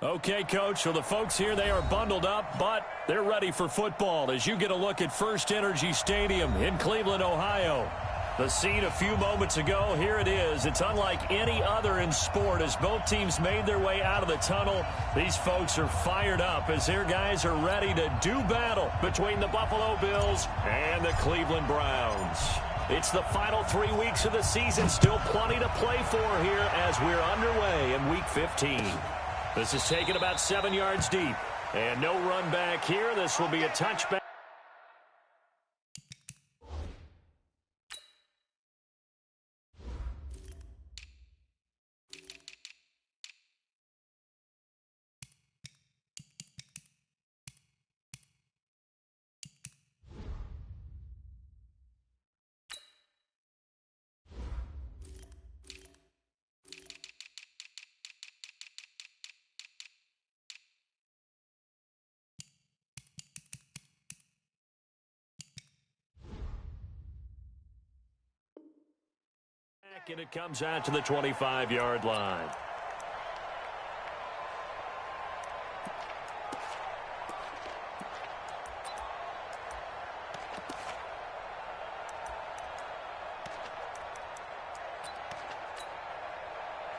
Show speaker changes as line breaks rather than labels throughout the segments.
Okay, Coach, so the folks here, they are bundled up, but they're ready for football as you get a look at First Energy Stadium in Cleveland, Ohio. The scene a few moments ago, here it is. It's unlike any other in sport as both teams made their way out of the tunnel. These folks are fired up as their guys are ready to do battle between the Buffalo Bills and the Cleveland Browns. It's the final 3 weeks of the season, still plenty to play for here as we're underway in Week 15. This is taken about 7 yards deep. And no run back here. This will be a touchback. And it comes out to the 25-yard line.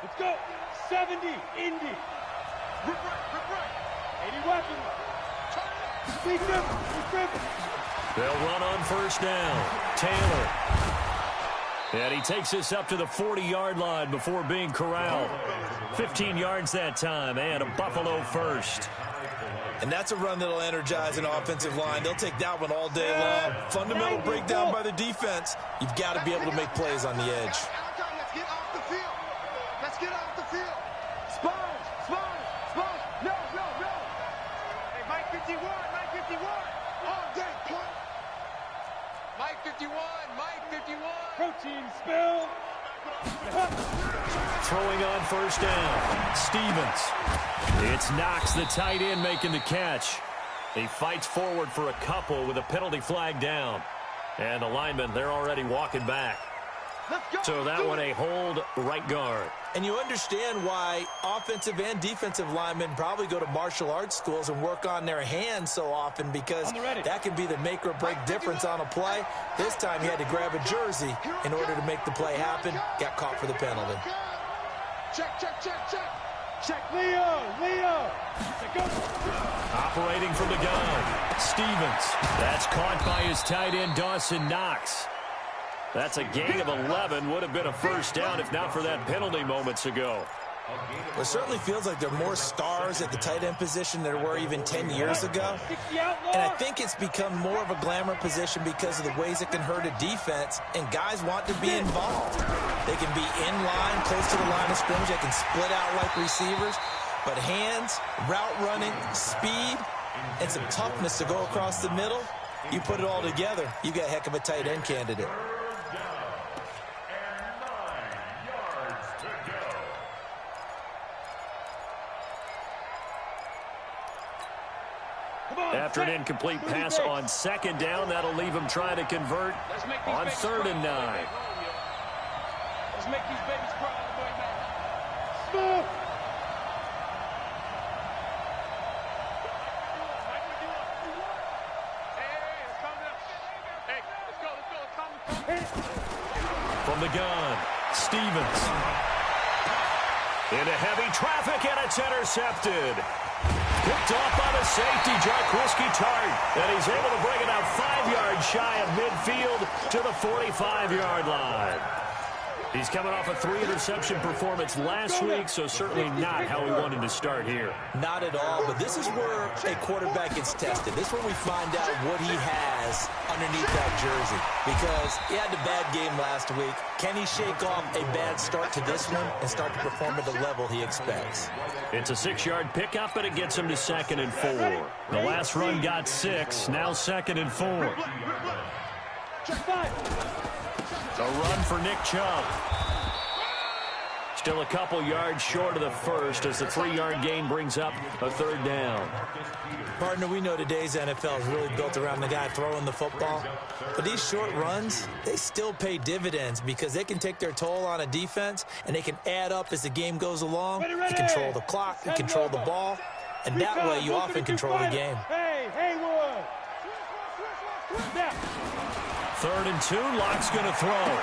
Let's go. 70, Indy. Rip right. 80 weapons. Speak them.
They'll run on first down. Taylor. And he takes this up to the 40-yard line before being corralled. 15 yards that time, and a Buffalo first.
And that's a run that'll energize an offensive line. They'll take that one all day long. Fundamental breakdown by the defense. You've got to be able to make plays on the edge.
Let's get off the field. Let's get off the field. Sponge. No. Hey, Mike 51. All day, point. Mike 51.
Protein spill.
Throwing on first down. Stevens. It's Knox, the tight end, making the catch. He fights forward for a couple with a penalty flag down. And the linemen, they're already walking back. So that one a hold right guard.
And you understand why offensive and defensive linemen probably go to martial arts schools and work on their hands so often, because that can be the make or break difference on a play. This time he had to grab a jersey in order to make the play happen. Got caught for the penalty.
Check, Leo.
Operating from the gun. Stevens. That's caught by his tight end, Dawson Knox. That's a gain of 11. Would have been a first down if not for that penalty moments ago.
Well, it certainly feels like there are more stars at the tight end position than there were even 10 years ago. And I think it's become more of a glamour position because of the ways it can hurt a defense, and guys want to be involved. They can be in line, close to the line of scrimmage. They can split out like receivers. But hands, route running, speed, and some toughness to go across the middle, you put it all together, you got a heck of a tight end candidate.
After an incomplete pass on second down, that'll leave him trying to convert on 3rd and 9.
Let's make these babies cry on the way back. Smooth.
From the gun, Stevens. Into heavy traffic, and it's intercepted. Picked off by the safety, Jarkowski Tart. And he's able to bring it out 5 yards shy of midfield to the 45-yard line. He's coming off a 3-interception performance last week, so certainly not how we wanted to start here.
Not at all, but this is where a quarterback gets tested. This is where we find out what he has underneath that jersey, because he had a bad game last week. Can he shake off a bad start to this one and start to perform at the level he expects?
It's a 6-yard pickup, and it gets him to 2nd and 4. The last run got 6, now 2nd and 4. A run for Nick Chubb. Still a couple yards short of the first as the 3-yard gain brings up a third down.
Partner, we know today's NFL is really built around the guy throwing the football. But these short runs, they still pay dividends because they can take their toll on a defense and they can add up as the game goes along. You control the clock, you control the ball, and that way you often control the game.
Haywood.
3rd and 2, Locke's going to throw.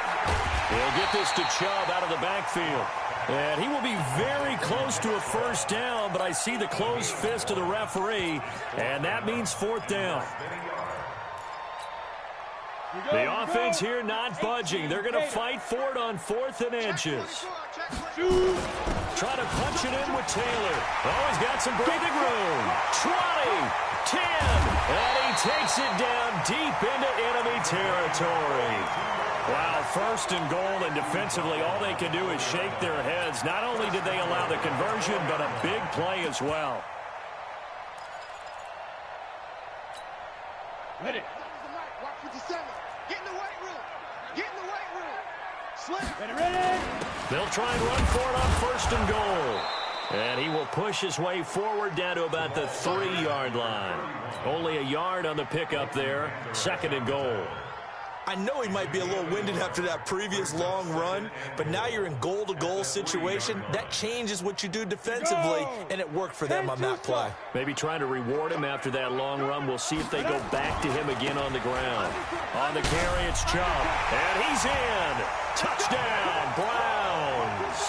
He'll get this to Chubb out of the backfield. And he will be very close to a first down, but I see the closed fist of the referee, and that means 4th down. The offense here not budging. They're going to fight for it on 4th and inches. Try to punch it in with Taylor. Oh, he's got some breathing room. 20, 10, and he takes it down deep into enemy territory. Wow, 1st and goal, and defensively all they can do is shake their heads. Not only did they allow the conversion, but a big play as well.
Ready.
Watch 57. Get in the weight room. Get in the weight room. Slip.
Ready.
They'll try and run for it on 1st and goal. And he will push his way forward down to about the 3-yard line. Only a yard on the pickup there. 2nd and goal.
I know he might be a little winded after that previous long run, but now you're in goal-to-goal situation. That changes what you do defensively, and it worked for them on that play.
Maybe trying to reward him after that long run. We'll see if they go back to him again on the ground. On the carry, it's Chubb, and he's in. Touchdown, Browns.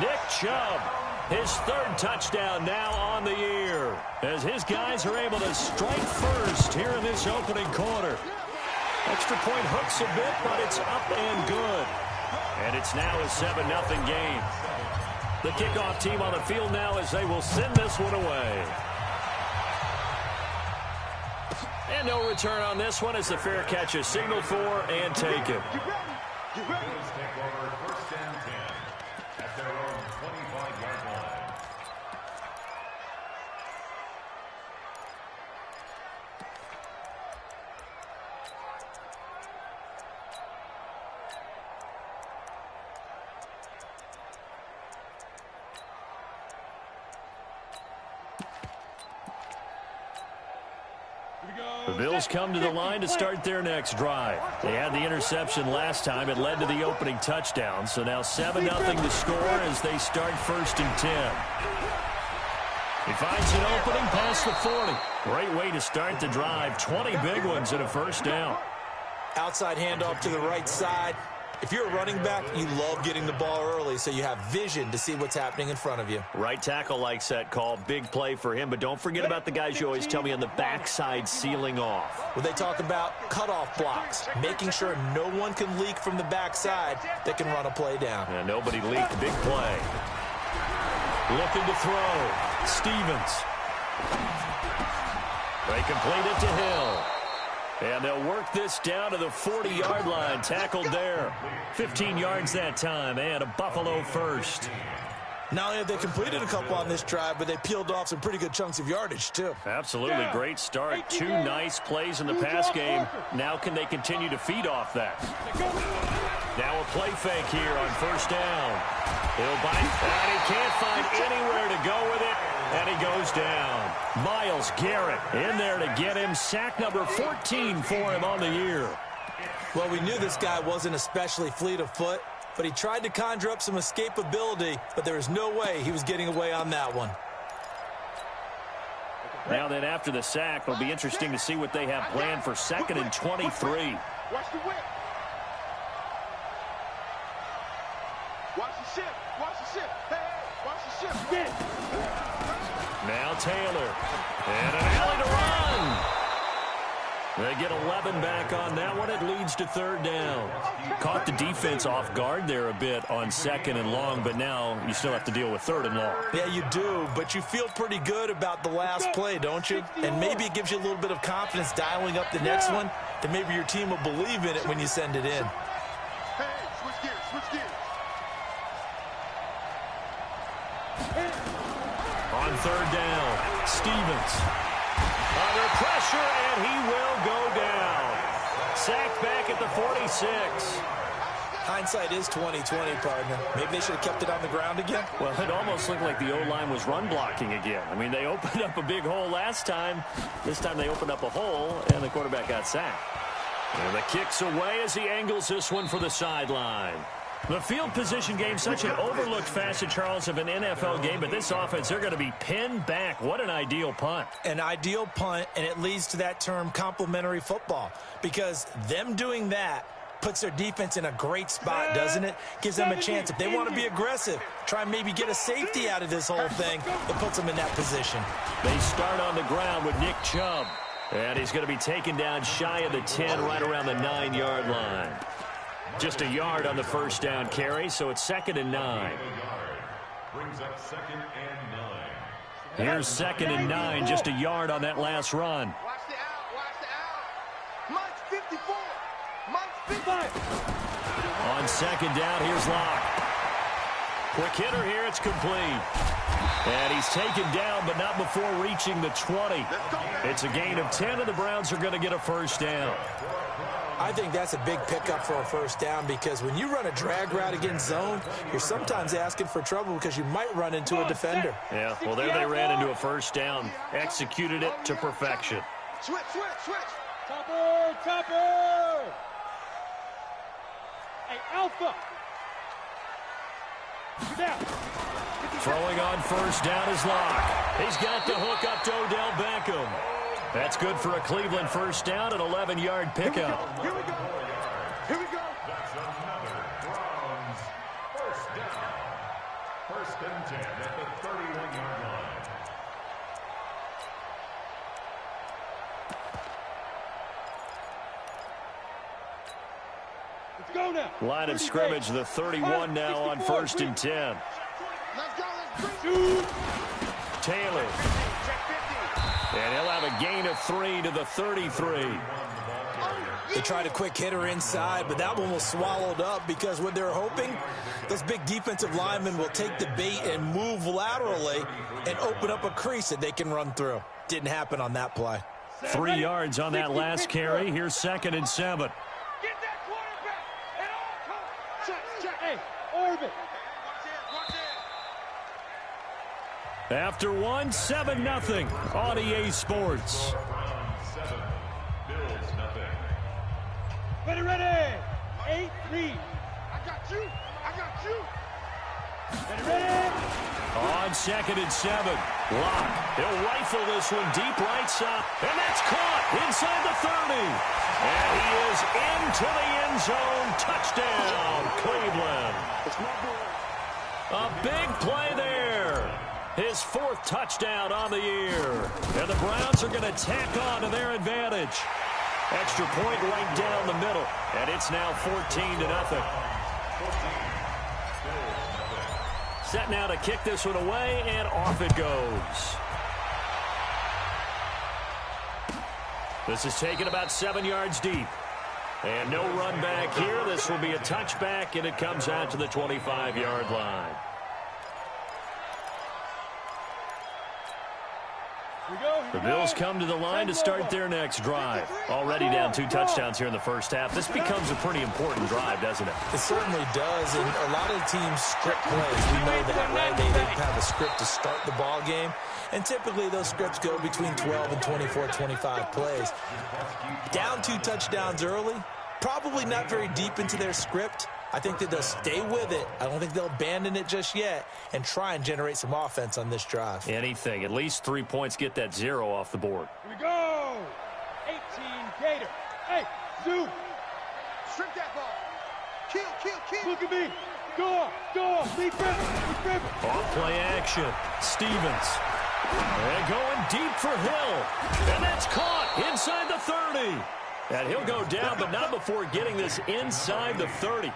Nick Chubb, his 3rd touchdown now on the year, as his guys are able to strike first here in this opening quarter. Extra point hooks a bit, but it's up and good. And it's now a 7-0 game. The kickoff team on the field now as they will send this one away. And no return on this one as the fair catch is signaled for and taken.
Get ready.
Take over 1st and 10 at their own 25-yard line.
The Bills come to the line to start their next drive. They had the interception last time. It led to the opening touchdown. So now 7-0 to score as they start 1st and 10. He finds an opening past the 40. Great way to start the drive. 20 big ones and a first down.
Outside handoff to the right side. If you're a running back, you love getting the ball early so you have vision to see what's happening in front of you.
Right tackle likes that call. Big play for him. But don't forget about the guys you always tell me on the backside sealing off.
When they talk about cutoff blocks, making sure no one can leak from the backside that can run a play down.
And nobody leaked. Big play. Looking to throw. Stevens. They complete it to Hill. And they'll work this down to the 40-yard line. Tackled there. 15 yards that time, and a Buffalo first.
Not only have they completed a couple on this drive, but they peeled off some pretty good chunks of yardage, too.
Absolutely great start. 2 nice plays in the pass game. Now can they continue to feed off that? Now a play fake here on 1st down. He'll bite, and he can't find anywhere to go with it, and he goes down. Myles Garrett in there to get him. Sack number 14 for him on the year.
Well, we knew this guy wasn't especially fleet of foot, but he tried to conjure up some escapability, but there was no way he was getting away on that one.
Now then, after the sack, it'll be interesting to see what they have planned for 2nd and 23.
Watch the whip. Watch the shift. Watch the shift. Hey, watch the shift. Get it.
Now Taylor. And an alley to run. They get 11 back on that one. It leads to 3rd down. Caught the defense off guard there a bit on 2nd and long, but now you still have to deal with 3rd and long.
Yeah, you do, but you feel pretty good about the last play, don't you? And maybe it gives you a little bit of confidence dialing up the next one, that maybe your team will believe in it when you send it in.
Hey, switch gears, switch gears.
On 3rd down, Stevens. Under pressure, and he will go down. Sacked back at the 46.
Hindsight is 20/20, partner. Maybe they should have kept it on the ground again.
Well, it almost looked like the O-line was run blocking again. I mean, they opened up a big hole last time. This time they opened up a hole, and the quarterback got sacked. And the kick's away as he angles this one for the sideline. The field position game, such an overlooked facet, Charles, of an NFL game, but this offense, they're going to be pinned back. What an ideal punt.
An ideal punt, and it leads to that term complementary football, because them doing that puts their defense in a great spot, doesn't it? Gives them a chance. If they want to be aggressive, try and maybe get a safety out of this whole thing, it puts them in that position.
They start on the ground with Nick Chubb, and he's going to be taken down shy of the 10, right around the 9-yard line. Just a yard on the first down carry, so it's 2nd and 9.
Brings up 2nd and 9.
Here's 2nd and 9, just a yard on that last run.
Watch the out, watch the out. Mike's 54. Mike's 55.
On 2nd down, here's Locke. Quick hitter here, it's complete. And he's taken down, but not before reaching the 20. It's a gain of 10, and the Browns are going to get a first down.
I think that's a big pickup for a first down, because when you run a drag route against zone, you're sometimes asking for trouble because you might run into a defender.
Yeah, well, there they ran into a first down, executed it to perfection.
Switch, switch, switch.
Topper, topper. Hey, Alpha. Down.
Throwing on first down is Locke. He's got the hook up to Odell Beckham. That's good for a Cleveland first down, an 11-yard pickup.
Here we go. Here we go.
That's another Browns first down. 1st and 10 at the 31-yard line.
Let's go now.
Line of scrimmage, the 31 now on 1st and 10.
Let's go. Let's bring
Taylor. And he'll have a gain of 3 to the 33.
They tried a quick hitter inside, but that one was swallowed up, because what they're hoping, those big defensive linemen will take the bait and move laterally and open up a crease that they can run through. Didn't happen on that play.
3 yards on that last carry. Here's 2nd and 7.
Get that quarterback at all costs. Check, check. Hey, orbit.
After 1, 7-0 on EA Sports.
Browns 7, Bills nothing.
Ready, ready. 8-3.
I got you. I got you.
Ready, ready.
On 2nd and 7. Locke. He'll rifle this one deep right side. And that's caught inside the 30. And he is into the end zone. Touchdown, Cleveland. A big play there. His 4th touchdown on the year. And the Browns are going to tack on to their advantage. Extra point right down the middle. And it's now 14-0. Set now to kick this one away, and off it goes. This is taken about 7 yards deep. And no run back here. This will be a touchback, and it comes out to the 25-yard line. The Bills come to the line to start their next drive. Already down 2 touchdowns here in the first half. This becomes a pretty important drive, doesn't it?
It certainly does, and a lot of teams script plays. We know that, right? They have a script to start the ball game, and typically those scripts go between 12 and 24, 25 plays. Down 2 touchdowns early, probably not very deep into their script. I think that they'll stay with it. I don't think they'll abandon it just yet and try and generate some offense on this drive.
Anything. At least 3 points, get that 0 off the board.
Here we go. 18 Gator. Hey, Zoo.
Strip that ball. Kill, kill, kill.
Look at me. Go off. Lead Griffin.
Off play action. Stevens. And going deep for Hill. And that's caught inside the 30. And he'll go down, but not before getting this inside the 30.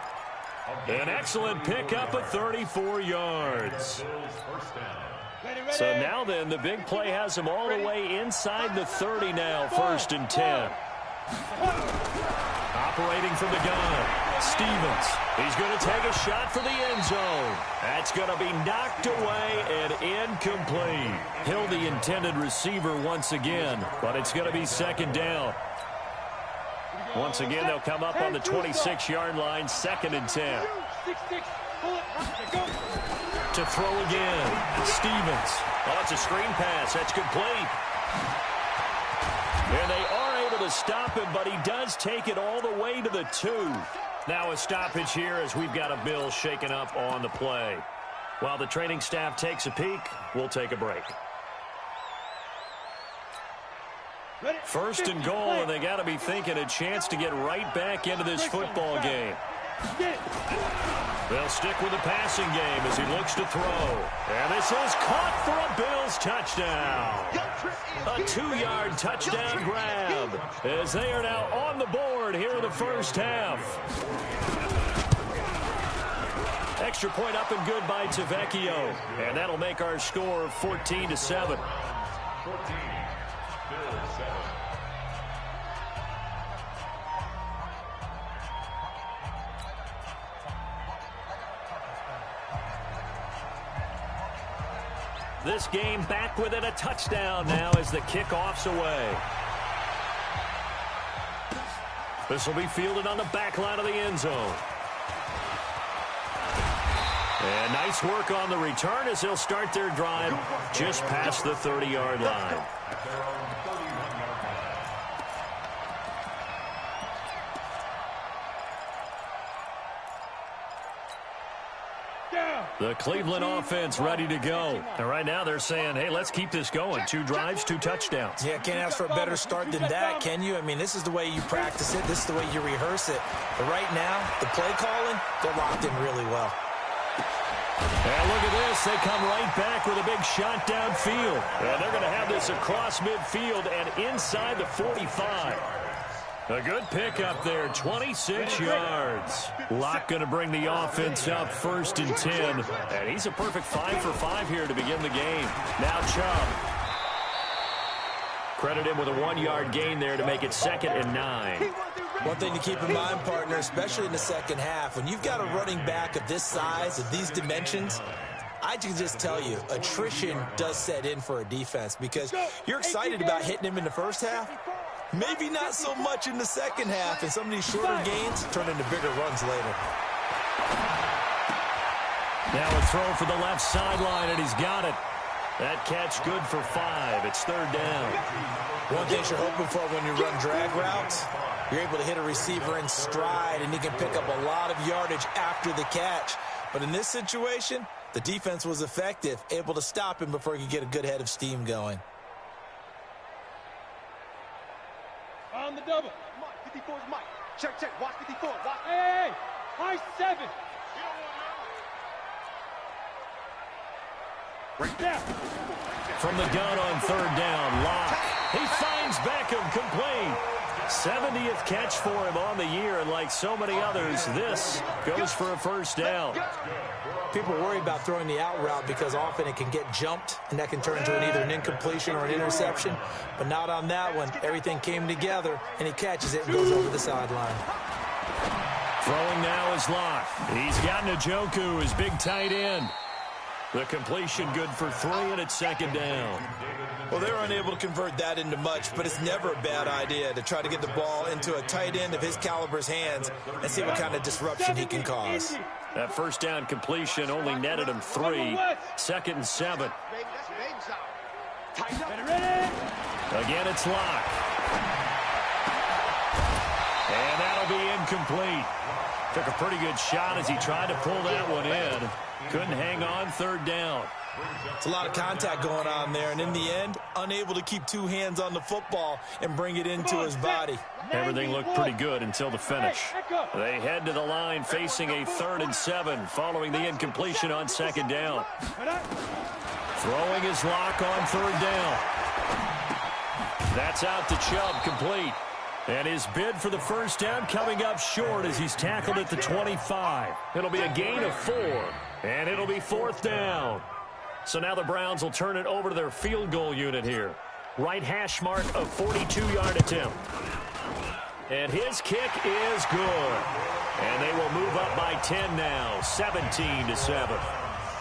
An excellent pickup of 34 yards. So now then, the big play has him all the way inside the 30 now, 1st and 10. Operating from the gun, Stevens. He's going to take a shot for the end zone. That's going to be knocked away and incomplete. Hill, the intended receiver once again, but it's going to be 2nd down. Once again, they'll come up on the 26-yard line, 2nd and 10. To throw again, Stevens. Oh, it's a screen pass. That's complete. And they are able to stop him, but he does take it all the way to the 2. Now a stoppage here as we've got a Bill shaken up on the play. While the training staff takes a peek, we'll take a break. 1st and goal, and they got to be thinking a chance to get right back into this football game. They'll stick with the passing game as he looks to throw. And this is caught for a Bills touchdown. A 2-yard touchdown grab as they are now on the board here in the first half. Extra point up and good by Tavecchio. And that'll make our score 14-7.
14, Bills 7.
This game back within a touchdown now as the kickoff's away. This will be fielded on the back line of the end zone. And nice work on the return as they'll start their drive just past the 30-yard line. The Cleveland offense ready to go. And right now they're saying, hey, let's keep this going. 2 drives, 2 touchdowns.
Yeah, can't ask for a better start than that, can you? I mean, this is the way you practice it. This is the way you rehearse it. But right now, the play calling, they're locked in really well.
And look at this. They come right back with a big shot downfield. And they're going to have this across midfield and inside the 45. A good pickup there, 26 yards. Locke going to bring the offense up 1st and 10. And he's a perfect 5 for 5 here to begin the game. Now Chubb. Credit him with a 1-yard gain there to make it 2nd and 9.
One thing to keep in mind, partner, especially in the second half, when you've got a running back of this size, of these dimensions, I can just tell you, attrition does set in for a defense because you're excited about hitting him in the first half. Maybe not so much in the second half, and some of these shorter gains turn into bigger runs later.
Now a throw for the left sideline, and he's got it. That catch good for 5. It's 3rd down.
One thing you're hoping for when you run drag routes, you're able to hit a receiver in stride, and he can pick up a lot of yardage after the catch. But in this situation, the defense was effective, able to stop him before he could get a good head of steam going.
On the double. Mike, 54 is Mike. Check, check. Watch 54. Watch. Hey, high 7. Right there.
From the gun on 3rd down, Locke. He finds Beckham complete. 70th catch for him on the year, and like so many others, this goes for a 1st down.
People worry about throwing the out route because often it can get jumped, and that can turn into either an incompletion or an interception. But not on that one. Everything came together, and he catches it and goes over the sideline.
Throwing now is Locke. He's got Njoku, his big tight end. The completion good for 3, and it's 2nd down.
Well, they were unable to convert that into much, but it's never a bad idea to try to get the ball into a tight end of his caliber's hands and see what kind of disruption he can cause.
That 1st down completion only netted him 3. 2nd and 7. Again, it's Locke. And that'll be incomplete. Took a pretty good shot as he tried to pull that one in. Couldn't hang on 3rd down.
It's a lot of contact going on there, and in the end, unable to keep 2 hands on the football and bring it into his body.
Everything looked pretty good until the finish. They head to the line facing a 3rd and 7 following the incompletion on 2nd down. Throwing his Locke on 3rd down. That's out to Chubb, complete. And his bid for the 1st down coming up short as he's tackled at the 25. It'll be a gain of 4, and it'll be 4th down. So now the Browns will turn it over to their field goal unit here. Right hash mark of 42-yard attempt. And his kick is good. And they will move up by 10 now, 17-7.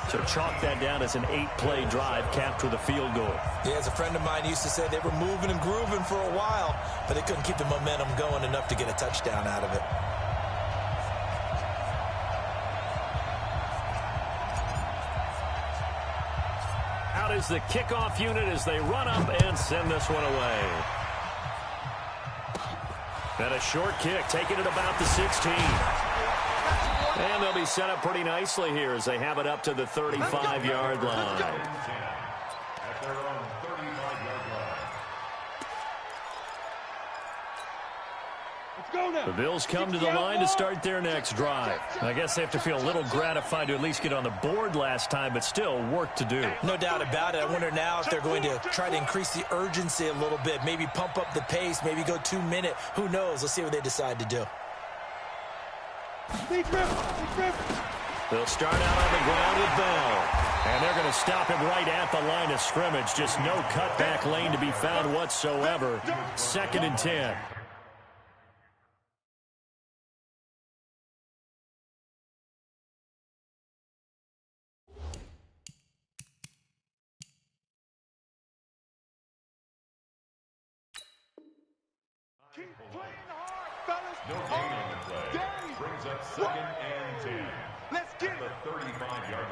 So chalk that down as an 8-play drive capped with a field goal.
Yeah, as a friend of mine used to say, they were moving and grooving for a while, but they couldn't keep the momentum going enough to get a touchdown out of it.
Out is the kickoff unit as they run up and send this one away. And a short kick, taking it about the 16. And they'll be set up pretty nicely here as they have it up to the 35-yard line.
At their own 35-yard line.
Let's go now.
The Bills come to the line to start their next drive. I guess they have to feel a little gratified to at least get on the board last time, but still work to do.
No doubt about it. I wonder now if they're going to try to increase the urgency a little bit, maybe pump up the pace, maybe go 2-minute. Who knows? Let's see what they decide to do.
They'll start out on the ground with Bell. And they're going to stop him right at the line of scrimmage. Just no cutback lane to be found whatsoever. 2nd and 10.
Keep playing hard, fellas.
No gain on the play. Brings up 2nd and 10.
Let's get
The
it.
35-yard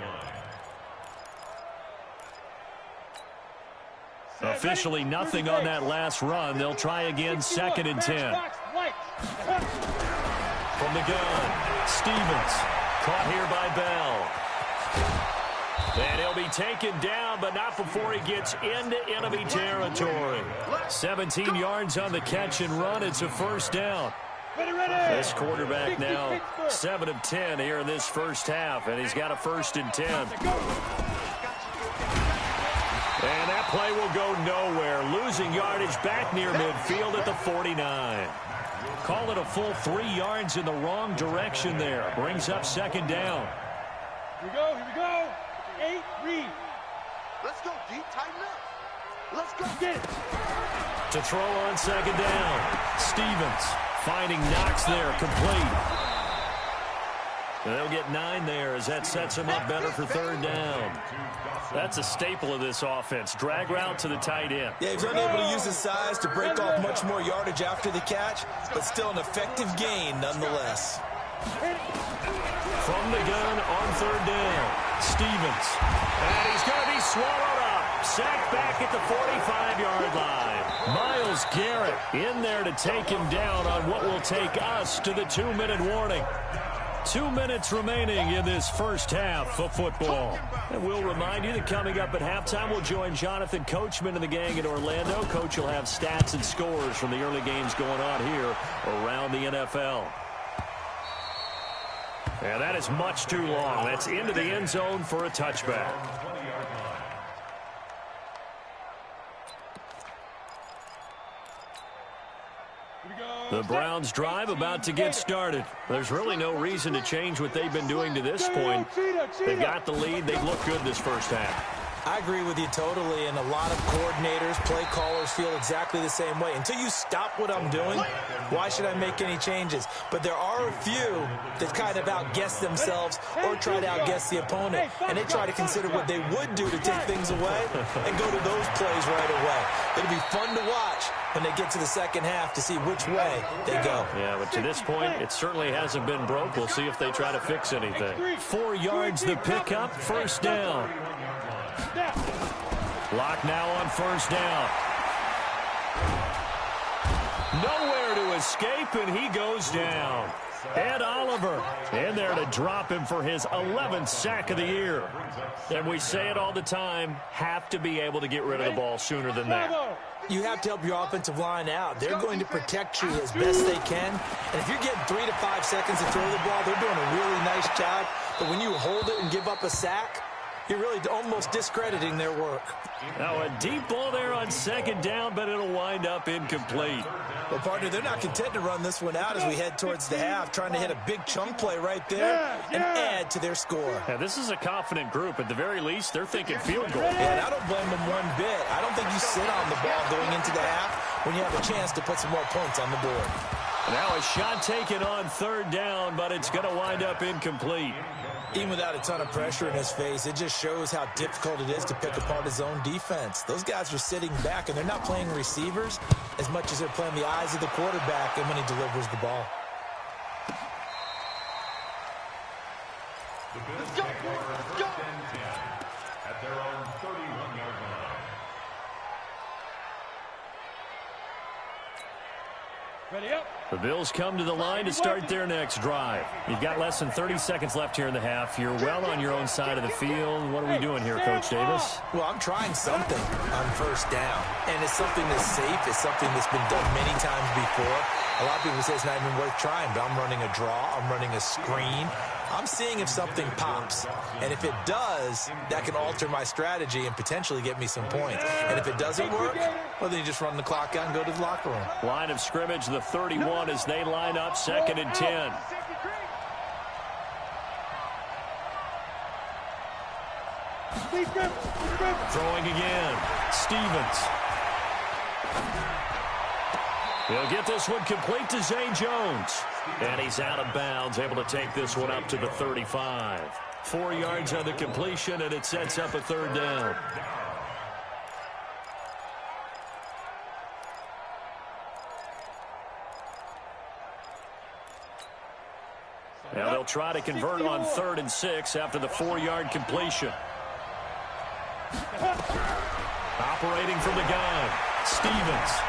line.
Officially nothing on that last run. They'll try again, 2nd and 10. From the gun, Stevens. Caught here by Bell. And he'll be taken down, but not before he gets into enemy territory. 17 yards on the catch and run. It's a first down. This quarterback now 7 of 10 here in this first half, and he's got a 1st and 10. And that play will go nowhere. Losing yardage back near midfield at the 49. Call it a full 3 yards in the wrong direction there. Brings up 2nd down.
Here we go. 8, read.
Let's go, deep, tighten up. Let's go.
Get it.
To throw on 2nd down. Stevens finding Knox there, complete. They'll get 9 there as that sets him up better for 3rd down. That's a staple of this offense. Drag route to the tight end.
Yeah, he's unable to use his size to break off much more yardage after the catch, but still an effective gain nonetheless.
From the gun on 3rd down. Stevens. And he's going to be swallowed up. Sacked back at the 45-yard line. Myles Garrett in there to take him down on what will take us to the 2-minute warning. 2 minutes remaining in this first half of football. And we'll remind you that coming up at halftime, we'll join Jonathan Coachman and the gang in Orlando. Coach will have stats and scores from the early games going on here around the NFL. And that is much too long. That's into the end zone for a touchback. The Browns drive about to get started. There's really no reason to change what they've been doing to this point. They've got the lead. They've looked good this first half.
I agree with you totally, and a lot of coordinators, play callers feel exactly the same way. Until you stop what I'm doing, why should I make any changes? But there are a few that kind of outguess themselves or try to outguess the opponent, and they try to consider what they would do to take things away and go to those plays right away. It'll be fun to watch when they get to the second half to see which way they go.
Yeah, but to this point, it certainly hasn't been broke. We'll see if they try to fix anything. 4 yards the pickup, 1st down. Lock now on 1st down. Nowhere to escape, and he goes down. Ed Oliver in there to drop him for his 11th sack of the year. And we say it all the time, have to be able to get rid of the ball sooner than that.
You have to help your offensive line out. They're going to protect you as best they can. And if you're getting 3 to 5 seconds to throw the ball, they're doing a really nice job. But when you hold it and give up a sack, you're really almost discrediting their work.
Now a deep ball there on 2nd down, but it'll wind up incomplete.
Well, partner, they're not content to run this one out as we head towards the half, trying to hit a big chunk play right there and add to their score.
Now, this is a confident group. At the very least, they're thinking field goal.
Yeah, and I don't blame them one bit. I don't think you sit on the ball going into the half when you have a chance to put some more points on the board.
Now a shot taken on third down, but it's going to wind up incomplete.
Even without a ton of pressure in his face, it just shows how difficult it is to pick apart his own defense. Those guys are sitting back, and they're not playing receivers as much as they're playing the eyes of the quarterback and when he delivers the ball.
Let's go, let's go. At their own 31-yard line.
Ready up.
The Bills come to the line to start their next drive. You've got less than 30 seconds left here in the half. You're well on your own side of the field. What are we doing here, Coach Davis?
Well, I'm trying something on first down, and it's something that's safe. It's something that's been done many times before. A lot of people say it's not even worth trying, but I'm running a draw. I'm running a screen. I'm seeing if something pops, and if it does, that can alter my strategy and potentially get me some points. And if it doesn't work, well, then you just run the clock out and go to the locker room.
Line of scrimmage, the 31 as they line up, 2nd and 10. Throwing again. Stevens. He'll get this one complete to Zay Jones. And he's out of bounds, able to take this one up to the 35. 4 yards on the completion, and it sets up a third down. Now they'll try to convert on 3rd and 6 after the 4-yard completion. Operating from the gun, Stevens.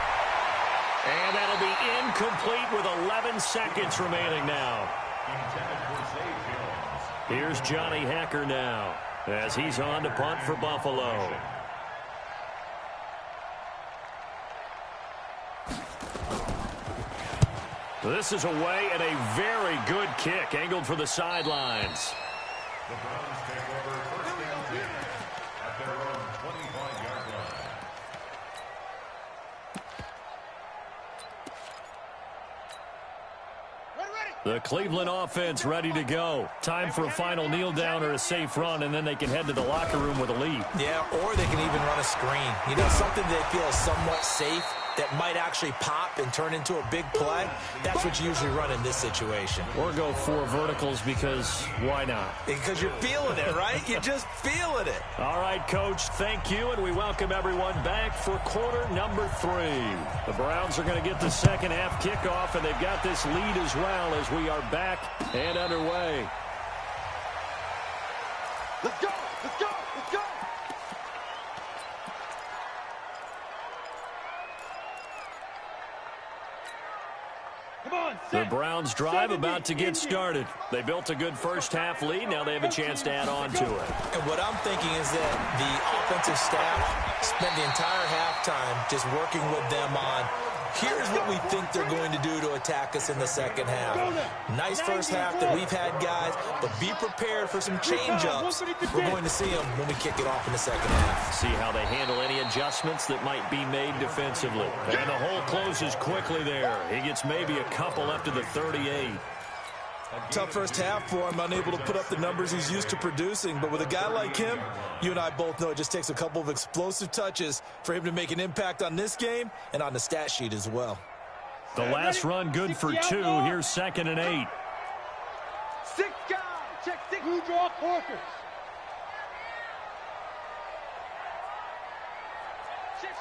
And that'll be incomplete with 11 seconds remaining now. Here's Johnny Hacker now as he's on to punt for Buffalo. This is away and a very good kick angled for the sidelines.
The Browns take over 1st and 10 at their own 25-yard line.
The Cleveland offense ready to go. Time for a final kneel down or a safe run, and then they can head to the locker room with a lead.
Yeah, or they can even run a screen. You know, something they feel is somewhat safe that might actually pop and turn into a big play. That's what you usually run in this situation.
Or go 4 verticals because why not?
Because you're feeling it, right? You're just feeling it.
All right, Coach, thank you, and we welcome everyone back for quarter number 3. The Browns are going to get the second half kickoff, and they've got this lead as well as we are back and underway.
Let's go! Let's go! Let's go!
The Browns drive about to get started. They built a good first half lead. Now they have a chance to add on to it.
And what I'm thinking is that the offensive staff spent the entire halftime just working with them on, here's what we think they're going to do to attack us in the second half. Nice first half that we've had, guys, but be prepared for some change-ups. We're going to see them when we kick it off in the second half.
See how they handle any adjustments that might be made defensively. And the hole closes quickly there. He gets maybe a couple up to the 38.
Tough first half for him, unable to put up the numbers he's used to producing. But with a guy like him, you and I both know it just takes a couple of explosive touches for him to make an impact on this game and on the stat sheet as well.
The last run good for 2. Here's 2nd and 8.
6 guys. Check 6.
Who draw quarters?
Check.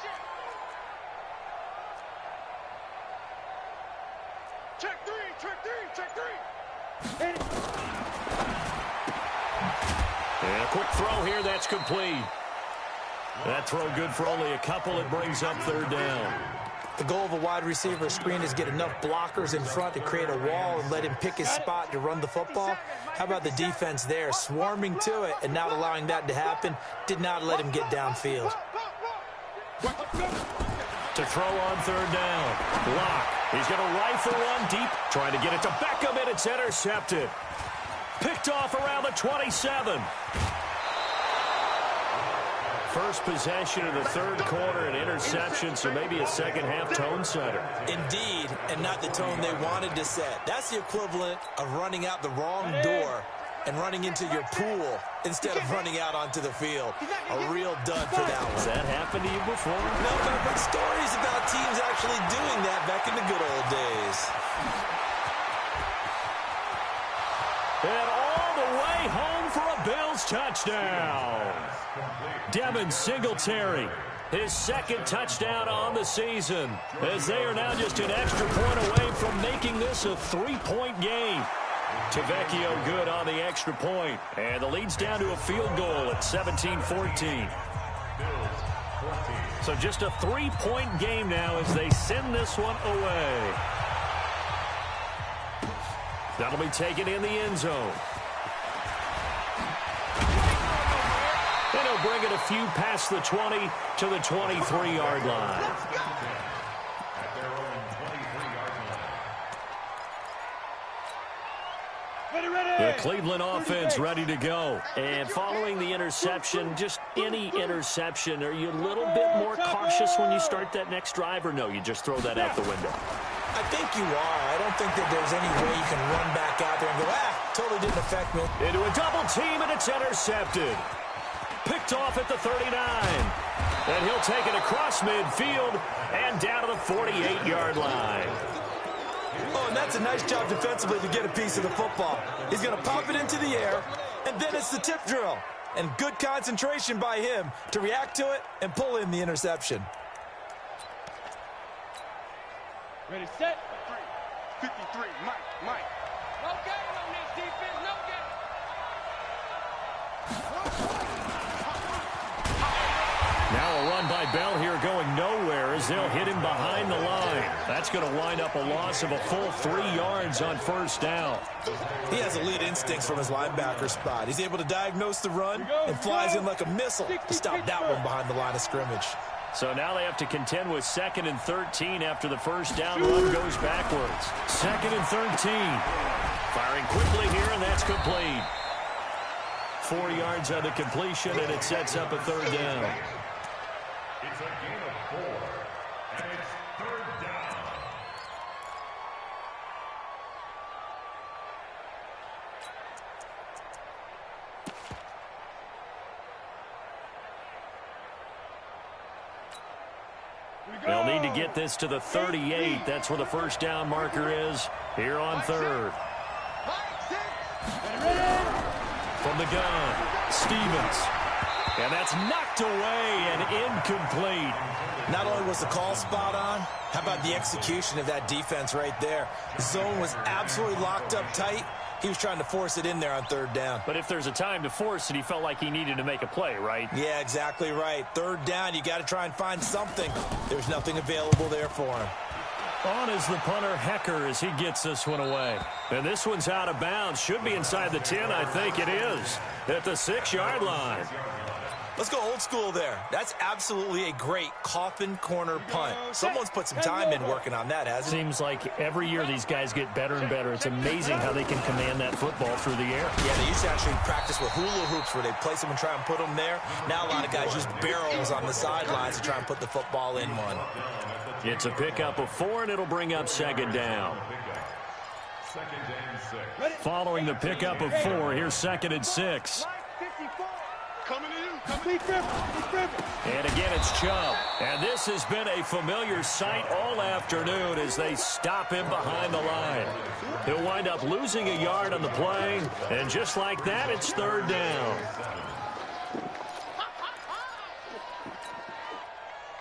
Check 3. Check 3. Check 3.
And a quick throw here, that's complete. That throw good for only a couple. It brings up 3rd down.
The goal of a wide receiver screen is get enough blockers in front to create a wall and let him pick his spot to run the football. How about the defense there, swarming to it and not allowing that to happen? Did not let him get downfield.
To throw on 3rd down. Lock. He's going to rifle one deep, trying to get it to Beckham, and it's intercepted. Picked off around the 27. First possession of the 3rd quarter, an interception, so maybe a second half tone setter.
Indeed, and not the tone they wanted to set. That's the equivalent of running out the wrong door and running into your pool instead of running out onto the field. A real dud for that one.
Has that happened to you before?
No, but I've heard stories about teams actually doing that back in the good old days.
And all the way home for a Bills touchdown. Devin Singletary, his second touchdown on the season, as they are now just an extra point away from making this a 3-point game. Tavecchio good on the extra point, and the lead's down to a field goal at 17-14. So just a 3-point game now as they send this one away. That'll be taken in the end zone. And he'll bring it a few past the 20 to the 23-yard line. The Cleveland offense ready to go. And following the interception, just any interception, are you a little bit more cautious when you start that next drive, or no, you just throw that out the window?
I think you are. I don't think that there's any way you can run back out there and go, totally didn't affect me.
Into a double team, and it's intercepted. Picked off at the 39. And he'll take it across midfield and down to the 48-yard line.
Oh, and that's a nice job defensively to get a piece of the football. He's going to pop it into the air, and then it's the tip drill. And good concentration by him to react to it and pull in the interception.
Ready, set.
53, Mike.
No game on this defense, no game.
Now a run by Bell here going nowhere as they'll hit him behind the line. That's going to wind up a loss of a full 3 yards on first down.
He has elite instincts from his linebacker spot. He's able to diagnose the run and flies in like a missile to stop that one behind the line of scrimmage.
So now they have to contend with 2nd and 13 after the first down run goes backwards. 2nd and 13. Firing quickly here, and that's complete. 4 yards on the completion, and it sets up a 3rd down.
It's a gain of 4, and it's 3rd down.
They'll need to get this to the 38. That's where the first down marker is here on 3rd. From the gun, Stevens. And that's knocked away and incomplete.
Not only was the call spot on, how about the execution of that defense right there? The zone was absolutely locked up tight. He was trying to force it in there on 3rd down.
But if there's a time to force it, he felt like he needed to make a play, right?
Yeah, exactly right. 3rd down, you got to try and find something. There's nothing available there for him.
On is the punter, Hecker, as he gets this one away. And this one's out of bounds. Should be inside the 10, I think it is. At the 6-yard line.
Let's go old school there. That's absolutely a great coffin corner punt. Someone's put some time in working on that, hasn't it?
Seems like every year these guys get better and better. It's amazing how they can command that football through the air.
Yeah, they used to actually practice with hula hoops where they place them and try and put them there. Now a lot of guys use barrels on the sidelines to try and put the football in one.
It's a pickup of 4, and it'll bring up 2nd down. Following the pickup of 4, here's 2nd and 6.
Coming to you.
And again, it's Chubb. And this has been a familiar sight all afternoon as they stop him behind the line. He'll wind up losing a yard on the play, and just like that, it's 3rd down.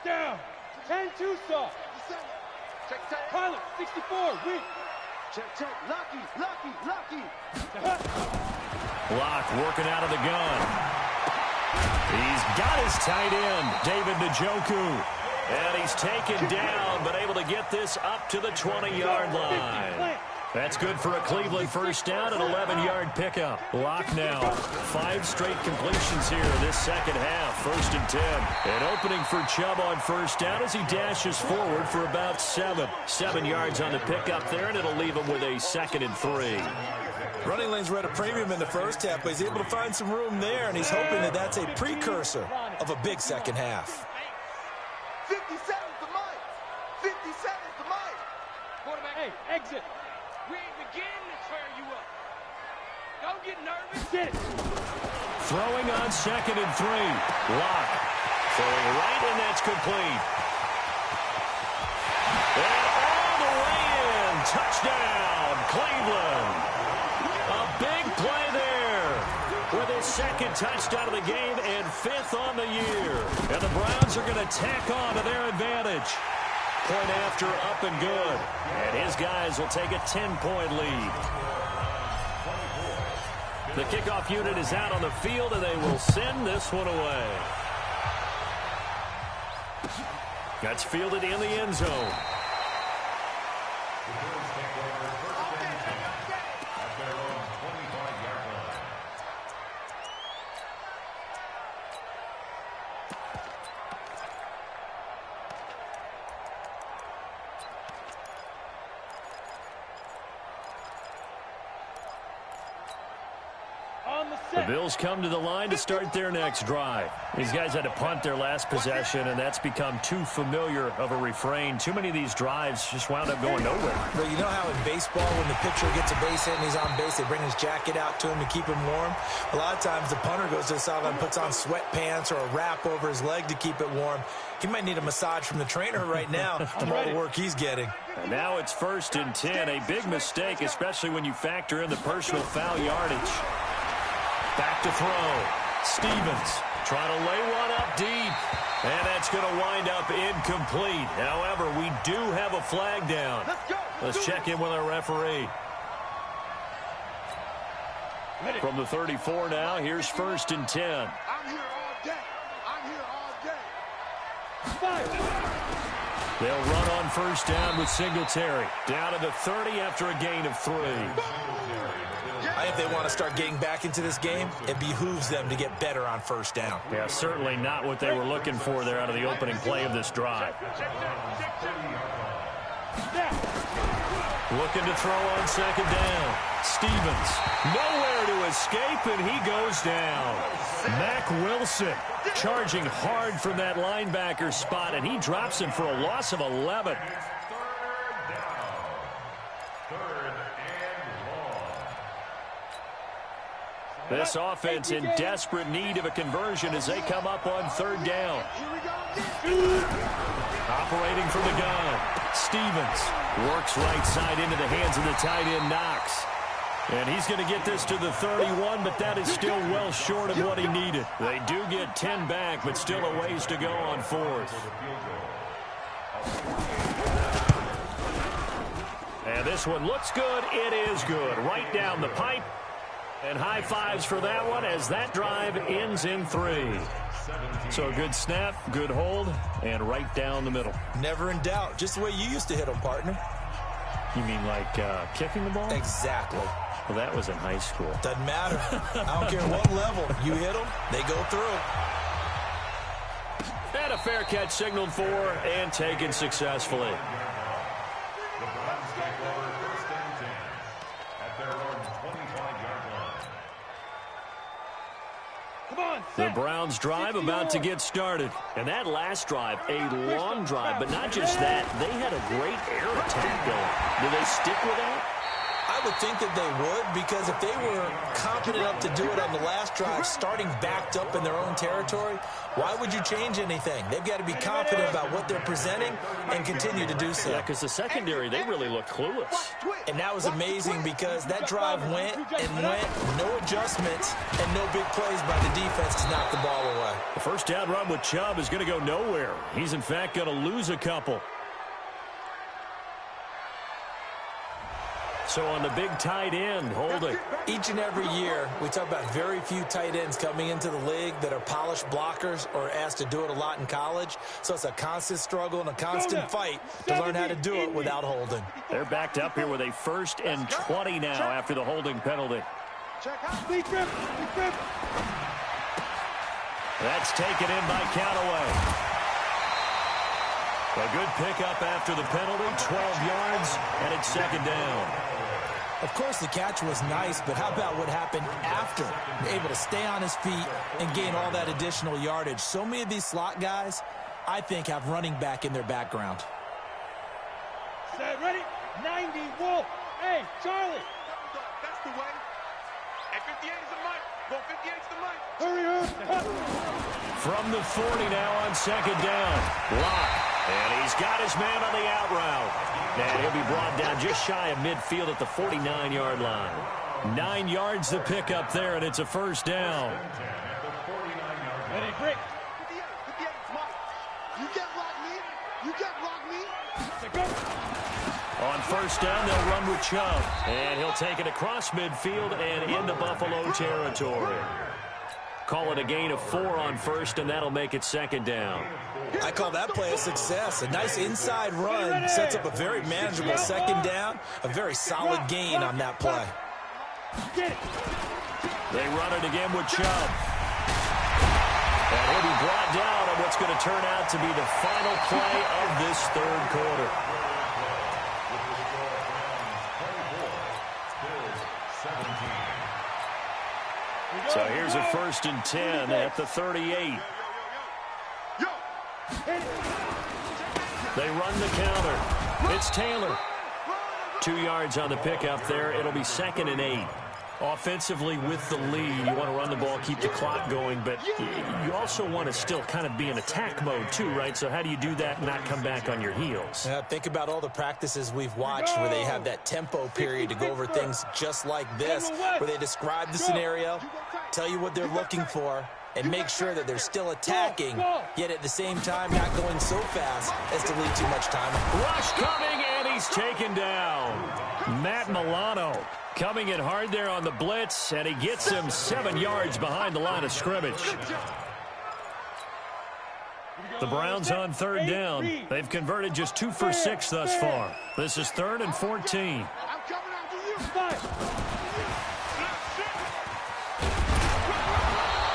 Down. 10-2 soft.
Check.
Pilot, 64, weak.
Check. Lucky.
Locke working out of the gun. He's got his tight end, David Njoku. And he's taken down, but able to get this up to the 20-yard line. That's good for a Cleveland first down, an 11-yard pickup. Locke now, 5 straight completions here in this second half, 1st and 10. An opening for Chubb on first down as he dashes forward for about 7. 7 yards on the pickup there, and it'll leave him with a 2nd and 3.
Running lanes were at a premium in the first half, but he's able to find some room there, and he's hoping that that's a precursor of a big second half.
57's the Mike. 57's the Mike.
Quarterback, hey, exit.
We ain't beginning to tear you up.
Don't get nervous. Get it.
Throwing on 2nd and 3. Lock. Throwing right, and that's complete. And all the way in. Touchdown, Cleveland. A big play there with his 2nd touchdown of the game and 5th on the year. And the Browns are going to tack on to their advantage. Point after, up and good. And his guys will take a 10-point lead. The kickoff unit is out on the field, and they will send this one away. That's fielded in the end zone. The Bills come to the line to start their next drive. These guys had to punt their last possession, and that's become too familiar of a refrain. Too many of these drives just wound up going nowhere.
But you know how in baseball, when the pitcher gets a base hit and he's on base, they bring his jacket out to him to keep him warm? A lot of times the punter goes to the sideline, puts on sweatpants or a wrap over his leg to keep it warm. He might need a massage from the trainer right now from all the work he's getting.
And now it's 1st and 10. A big mistake, especially when you factor in the personal foul yardage. Back to throw. Stevens trying to lay one up deep. And that's going to wind up incomplete. However, we do have a flag down. Let's check in with our referee. From the 34 now, here's 1st and 10.
I'm here all day. I'm here all day.
They'll run on 1st down with Singletary. Down to the 30 after a gain of 3.
I think they want to start getting back into this game. It behooves them to get better on 1st down.
Yeah, certainly not what they were looking for there out of the opening play of this drive. Looking to throw on 2nd down. Stevens, nowhere to escape, and he goes down. Mack Wilson charging hard from that linebacker spot, and he drops him for a loss of 11. This offense in desperate need of a conversion as they come up on 3rd down. Operating from the gun. Stevens works right side into the hands of the tight end Knox. And he's going to get this to the 31, but that is still well short of what he needed. They do get 10 back, but still a ways to go on 4th. And this one looks good. It is good. Right down the pipe. And high fives for that one as that drive ends in 3. So a good snap, good hold, and right down the middle.
Never in doubt. Just the way you used to hit them, partner.
You mean like kicking the ball?
Exactly.
Well, that was in high school.
Doesn't matter. I don't care what level. You hit them, they go through.
And a fair catch signaled for and taken successfully.
The Browns take over 1st and 10 at their own 25-yard line.
Come on,
The Browns drive about to get started. And that last drive, a long drive, but not just that. They had a great air attack going. Do they stick with that?
I would think that they would, because if they were confident enough to do it on the last drive, starting backed up in their own territory, why would you change anything? They've got to be confident about what they're presenting and continue to do so.
Yeah, because the secondary, they really looked clueless.
And that was amazing because that drive went and went, no adjustments, and no big plays by the defense to knock the ball away.
The 1st down run with Chubb is going to go nowhere. He's, in fact, going to lose a couple. So on the big tight end, holding.
Each and every year, we talk about very few tight ends coming into the league that are polished blockers or asked to do it a lot in college. So it's a constant struggle and a constant fight to learn how to do it without holding.
They're backed up here with a 1st and 20 now after the holding penalty. That's taken in by Callaway. A good pickup after the penalty, 12 yards, and it's 2nd down.
Of course, the catch was nice, but how about what happened after? Able to stay on his feet and gain all that additional yardage. So many of these slot guys, I think, have running back in their background.
Set, ready? 90, Wolf. Hey, Charlie.
That's the way. Hey, 58 is the mic. Go 58's the mic.
Hurry up.
From the 40 now on second down. Lock. And he's got his man on the out route. And he'll be brought down just shy of midfield at the 49-yard line. 9 yards to pick up there, and it's a first down.
Ready, break.
58 is Mike. You can't block me. You can't block me.
On first down, they'll run with Chubb. And he'll take it across midfield and into Buffalo territory. Call it a gain of 4 on first, and that'll make it second down.
I call that play a success. A nice inside run sets up a very manageable second down. A very solid gain on that play.
They run it again with Chubb. And he'll be brought down on what's going to turn out to be the final play of this third quarter. So here's a 1st and 10 at the 38. They run the counter. It's Taylor. 2 yards on the pickup there. It'll be 2nd and 8. Offensively with the lead, you want to run the ball, keep the clock going, but you also want to still kind of be in attack mode too, right? So how do you do that and not come back on your heels?
Think about all the practices we've watched where they have that tempo period to go over things just like this, where they describe the scenario, tell you what they're looking for, and make sure that they're still attacking, yet at the same time not going so fast as to leave too much time.
Rush coming, and he's taken down. Matt Milano coming in hard there on the blitz, and he gets him 7 yards behind the line of scrimmage. The Browns on third down. They've converted just 2 for 6 thus far. This is 3rd and 14.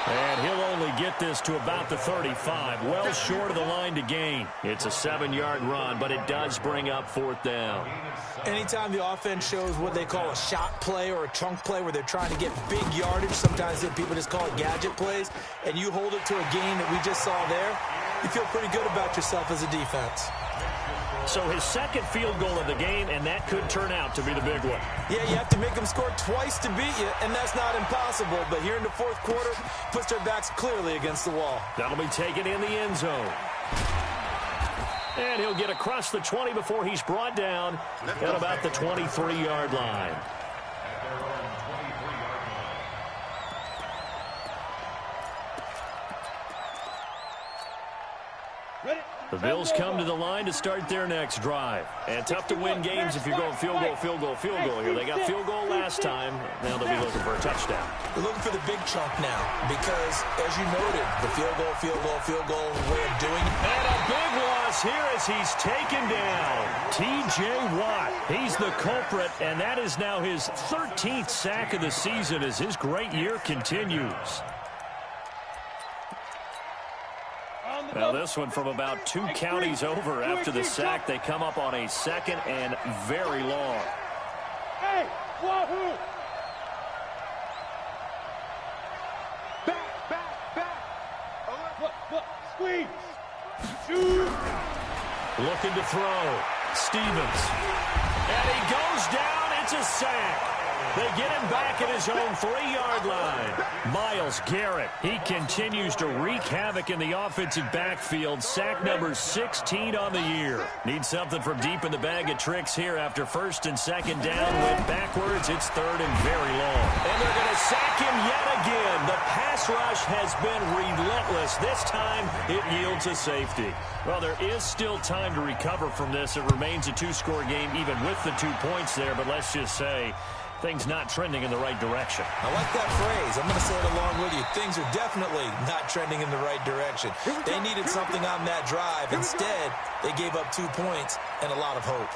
And he'll only get this to about the 35, well short of the line to gain. It's a 7-yard run, but it does bring up 4th down.
Anytime the offense shows what they call a shot play or a chunk play where they're trying to get big yardage, sometimes people just call it gadget plays, and you hold it to a gain that we just saw there, you feel pretty good about yourself as a defense.
So his 2nd field goal of the game, and that could turn out to be the big one.
Yeah, you have to make them score twice to beat you, and that's not impossible. But here in the 4th quarter, puts their backs clearly against the wall.
That'll be taken in the end zone. And he'll get across the 20 before he's brought down at about the 23-yard line. The Bills come to the line to start their next drive. And tough to win games if you're going field goal, field goal, field goal here. They got field goal last time. Now they'll be looking for a touchdown.
They're looking for the big chunk now because, as you noted, the field goal way of doing it.
And a big loss here as he's taken down. T.J. Watt, he's the culprit, and that is now his 13th sack of the season as his great year continues. Now this one from about 2 counties over after the sack. They come up on a 2nd and very long.
Hey, wahoo! Back. Squeeze. Shoot.
Looking to throw. Stevens. And he goes down. It's a sack. They get him back at his own 3-yard line. Myles Garrett, he continues to wreak havoc in the offensive backfield. Sack number 16 on the year. Needs something from deep in the bag of tricks here after 1st and 2nd down. Went backwards. It's 3rd and very long. And they're going to sack him yet again. The pass rush has been relentless. This time it yields a safety. Well, there is still time to recover from this. It remains a 2-score game even with the 2 points there. But let's just say things not trending in the right direction.
I like that phrase. I'm going to say it along with you. Things are definitely not trending in the right direction. They needed something on that drive. Instead, they gave up 2 points and a lot of hope.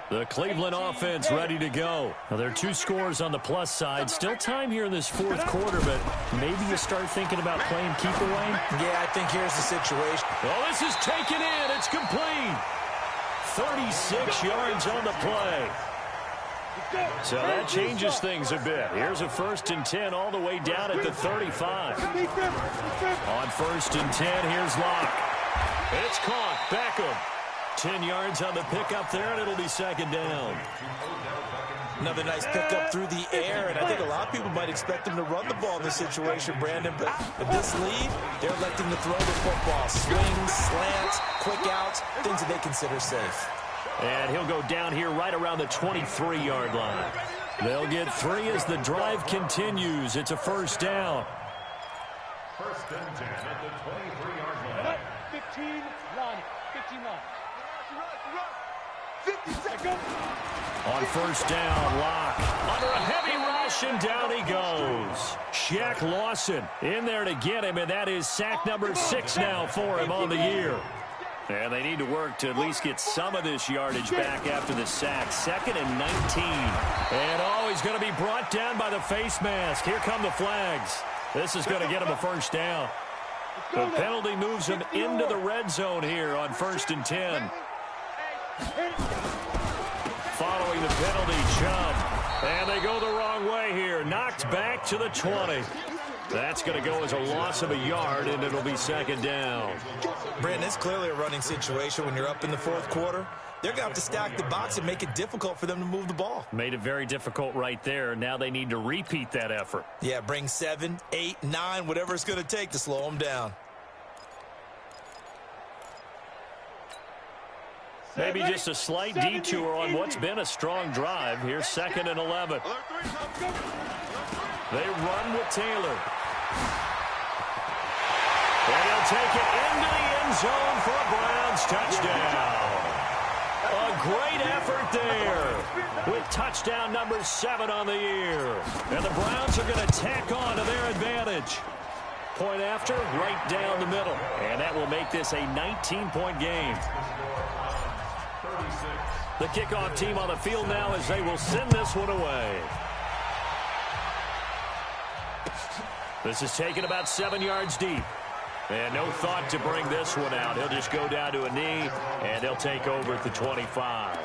The Cleveland offense ready to go. Now, there are 2 scores on the plus side. Still time here in this 4th quarter, but maybe you start thinking about playing keep away.
Yeah, I think here's the situation.
Well, this is taken in. It's complete. 36 yards on the play. So that changes things a bit. Here's a 1st and 10 all the way down at the 35. On 1st and 10, here's Locke. It's caught. Beckham. 10 yards on the pickup there, and it'll be 2nd down.
Another nice pickup through the air, and I think a lot of people might expect them to run the ball in this situation, Brandon. But with this lead, they're electing to throw the football. Swings, slants, quick outs, things that they consider safe.
And he'll go down here right around the 23-yard line. They'll get 3 as the drive continues. It's a 1st down.
1st and 10 at the 23-yard line.
15 line. 15 line.
50 seconds.
On 1st down, Locke under a heavy rush, and down he goes. Shaq Lawson in there to get him, and that is sack number 6 now for him on the year. And they need to work to at least get some of this yardage back after the sack. 2nd and 19. And he's going to be brought down by the face mask. Here come the flags. This is going to get him a 1st down. The penalty moves him into the red zone here on 1st and 10. Following the penalty, Chubb. And they go the wrong way here. Knocked back to the 20. That's going to go as a loss of a yard, and it'll be 2nd down.
Brandon, it's clearly a running situation when you're up in the 4th quarter. They're going to have to stack the box and make it difficult for them to move the ball.
Made it very difficult right there. Now they need to repeat that effort.
Yeah, bring 7, 8, 9, whatever it's going to take to slow them down.
Maybe just a slight detour on what's been a strong drive. Here's 2nd and 11. They run with Taylor. And he'll take it into the end zone for a Browns touchdown. A great effort there with touchdown number 7 on the year. And the Browns are going to tack on to their advantage. Point after, right down the middle. And that will make this a 19-point game. The kickoff team on the field now as they will send this one away. This is taken about 7 yards deep. And no thought to bring this one out. He'll just go down to a knee, and he'll take over at the 25.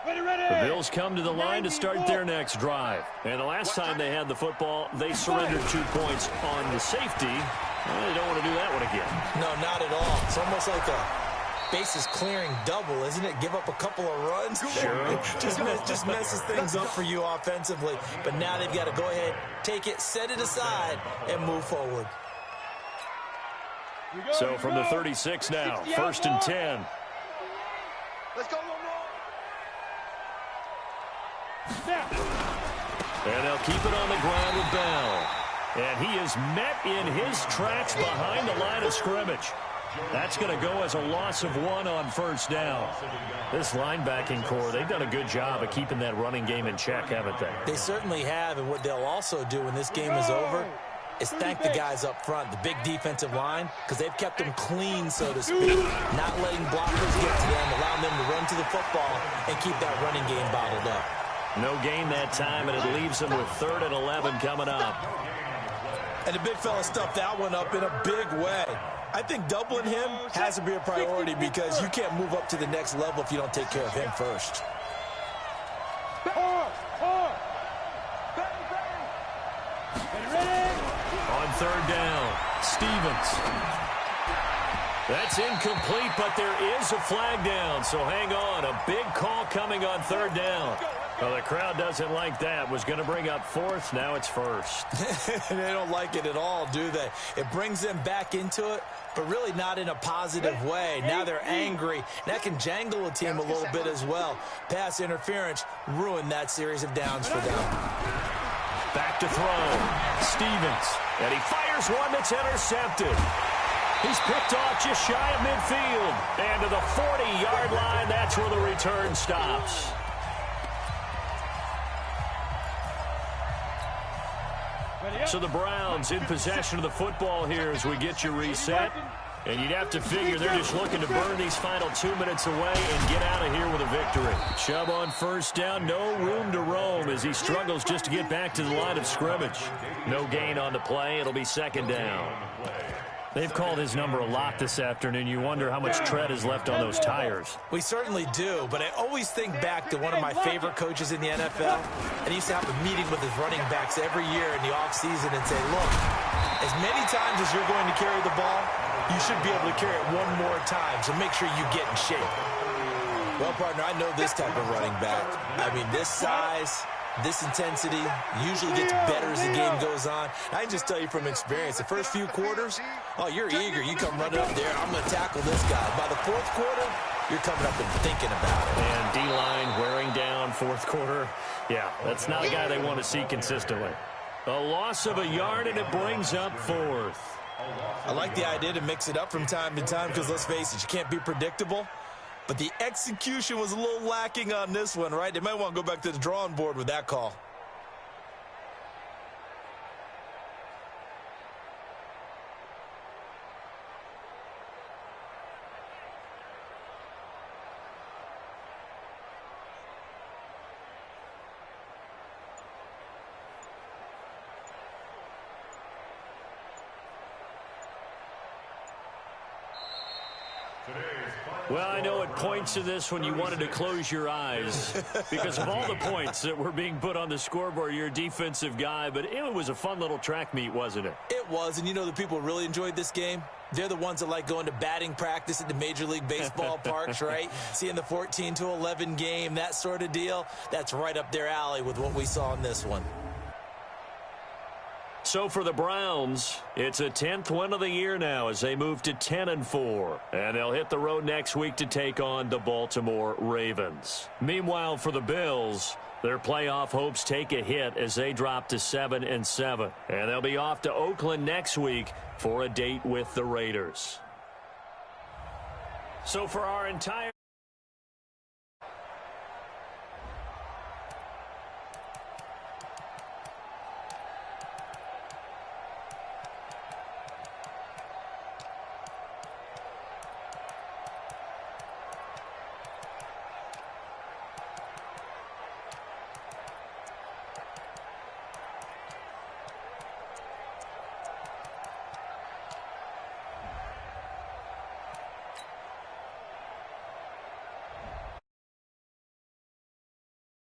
The Bills come to the line to start their next drive. And the last time they had the football, they surrendered 2 points on the safety. Well, they don't want to do that one again.
No, not at all. It's almost like a bases clearing double, isn't it? Give up a couple of runs.
Sure.
just messes things up for you offensively. But now they've got to go ahead, take it, set it aside, and move forward.
So from the 36 now, 1st and 10.
Let's go,
And they'll keep it on the ground with Bell. And he is met in his tracks behind the line of scrimmage. That's going to go as a loss of 1 on 1st down. This linebacking core, they've done a good job of keeping that running game in check, haven't they?
They certainly have, and what they'll also do when this game is over is thank the guys up front, the big defensive line, because they've kept them clean, so to speak, not letting blockers get to them, allowing them to run to the football and keep that running game bottled up.
No gain that time, and it leaves them with 3rd and 11 coming up.
And the big fella stuffed that one up in a big way. I think doubling him has to be a priority because you can't move up to the next level if you don't take care of him first.
On 3rd down, Stevens. That's incomplete, but there is a flag down, so hang on. A big call coming on 3rd down. Well, the crowd doesn't like that. Was going to bring up 4th. Now it's 1st.
They don't like it at all, do they? It brings them back into it, but really not in a positive way. Now they're angry. That can jangle a team a little bit as well. Pass interference ruined that series of downs for them.
Back to throw. Stevens. And he fires one that's intercepted. He's picked off just shy of midfield. And to the 40-yard line, that's where the return stops. So the Browns in possession of the football here as we get you reset. And you'd have to figure they're just looking to burn these final 2 minutes away and get out of here with a victory. Chubb on first down, no room to roam as he struggles just to get back to the line of scrimmage. No gain on the play. It'll be second down. They've called his number a lot this afternoon. You wonder how much tread is left on those tires.
We certainly do, but I always think back to one of my favorite coaches in the NFL. And he used to have a meeting with his running backs every year in the offseason and say, look, as many times as you're going to carry the ball, you should be able to carry it one more time, so make sure you get in shape. Well, partner, I know this type of running back. I mean, this size, this intensity usually gets better as the game goes on. I can just tell you from experience, the first few quarters, oh, you're eager. You come running up there, I'm going to tackle this guy. By the fourth quarter, you're coming up and thinking about it.
And D-line wearing down fourth quarter. Yeah, that's not a guy they want to see consistently. A loss of a yard, and it brings up fourth.
I like the idea to mix it up from time to time because, let's face it, you can't be predictable. But the execution was a little lacking on this one, right? They might want to go back to the drawing board with that call.
Well, I know it points to this when you wanted to close your eyes because of all the points that were being put on the scoreboard. You're a defensive guy, but it was a fun little track meet, wasn't it?
It was, and you know the people who really enjoyed this game? They're the ones that like going to batting practice at the Major League Baseball parks, right? Seeing the 14-11 game, that sort of deal. That's right up their alley with what we saw in this one.
So for the Browns, it's a 10th win of the year now as they move to 10-4. And they'll hit the road next week to take on the Baltimore Ravens. Meanwhile, for the Bills, their playoff hopes take a hit as they drop to 7-7. And they'll be off to Oakland next week for a date with the Raiders. So for our entire